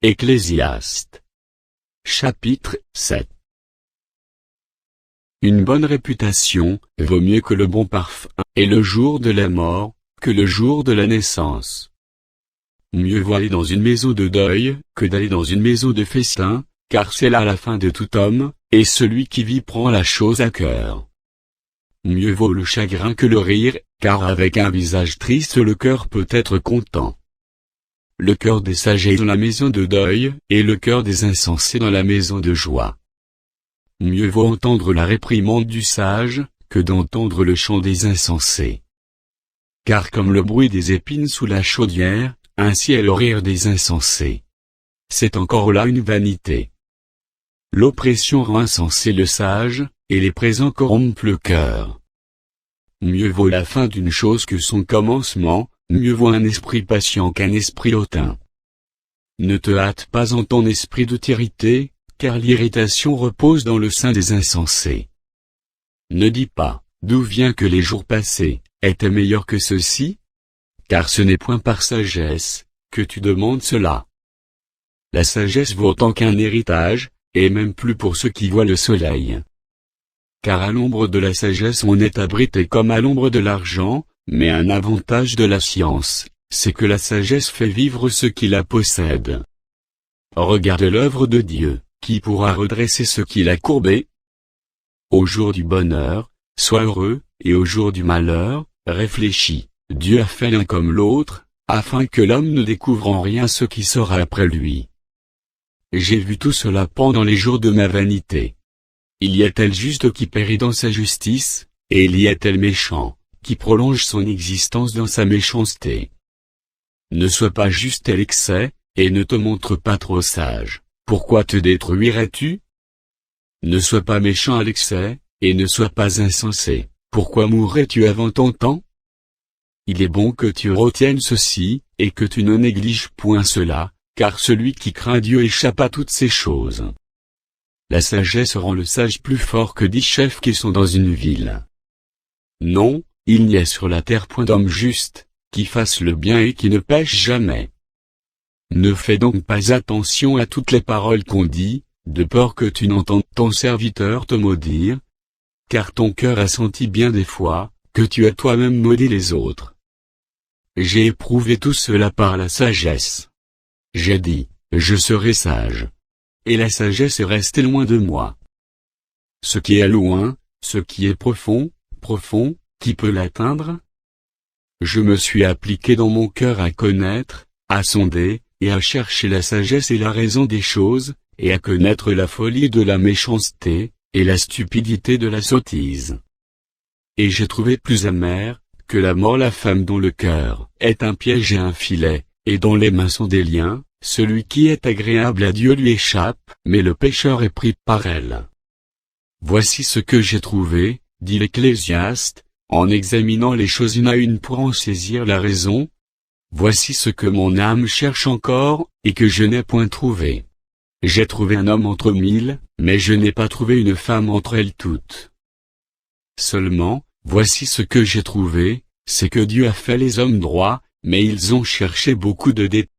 Ecclésiaste. Chapitre 7. Une bonne réputation vaut mieux que le bon parfum, et le jour de la mort, que le jour de la naissance. Mieux vaut aller dans une maison de deuil, que d'aller dans une maison de festin, car c'est là la fin de tout homme, et celui qui vit prend la chose à cœur. Mieux vaut le chagrin que le rire, car avec un visage triste le cœur peut être content. Le cœur des sages est dans la maison de deuil, et le cœur des insensés dans la maison de joie. Mieux vaut entendre la réprimande du sage, que d'entendre le chant des insensés. Car comme le bruit des épines sous la chaudière, ainsi est le rire des insensés. C'est encore là une vanité. L'oppression rend insensé le sage, et les présents corrompent le cœur. Mieux vaut la fin d'une chose que son commencement, mieux vaut un esprit patient qu'un esprit hautain. Ne te hâte pas en ton esprit de t'irriter, car l'irritation repose dans le sein des insensés. Ne dis pas, d'où vient que les jours passés étaient meilleurs que ceux-ci? Car ce n'est point par sagesse que tu demandes cela. La sagesse vaut autant qu'un héritage, et même plus pour ceux qui voient le soleil. Car à l'ombre de la sagesse on est abrité comme à l'ombre de l'argent, mais un avantage de la science, c'est que la sagesse fait vivre ceux qui la possèdent. Regarde l'œuvre de Dieu, qui pourra redresser ceux qui l'a courbé? Au jour du bonheur, sois heureux, et au jour du malheur, réfléchis. Dieu a fait l'un comme l'autre, afin que l'homme ne découvre en rien ce qui sera après lui. J'ai vu tout cela pendant les jours de ma vanité. Il y a-t-il juste qui périt dans sa justice, et il y a-t-il méchant qui prolonge son existence dans sa méchanceté? Ne sois pas juste à l'excès, et ne te montre pas trop sage. Pourquoi te détruirais-tu? Ne sois pas méchant à l'excès, et ne sois pas insensé. Pourquoi mourrais-tu avant ton temps? Il est bon que tu retiennes ceci, et que tu ne négliges point cela, car celui qui craint Dieu échappe à toutes ces choses. La sagesse rend le sage plus fort que 10 chefs qui sont dans une ville. Non, il n'y a sur la terre point d'homme juste, qui fasse le bien et qui ne pêche jamais. Ne fais donc pas attention à toutes les paroles qu'on dit, de peur que tu n'entendes ton serviteur te maudire, car ton cœur a senti bien des fois, que tu as toi-même maudit les autres. J'ai éprouvé tout cela par la sagesse. J'ai dit, je serai sage. Et la sagesse est restée loin de moi. Ce qui est loin, ce qui est profond, qui peut l'atteindre? Je me suis appliqué dans mon cœur à connaître, à sonder, et à chercher la sagesse et la raison des choses, et à connaître la folie de la méchanceté, et la stupidité de la sottise. Et j'ai trouvé plus amère que la mort la femme dont le cœur est un piège et un filet, et dont les mains sont des liens. Celui qui est agréable à Dieu lui échappe, mais le pécheur est pris par elle. Voici ce que j'ai trouvé, dit l'Ecclésiaste, en examinant les choses une à une pour en saisir la raison. Voici ce que mon âme cherche encore, et que je n'ai point trouvé. J'ai trouvé un homme entre 1000, mais je n'ai pas trouvé une femme entre elles toutes. Seulement, voici ce que j'ai trouvé, c'est que Dieu a fait les hommes droits, mais ils ont cherché beaucoup de détails.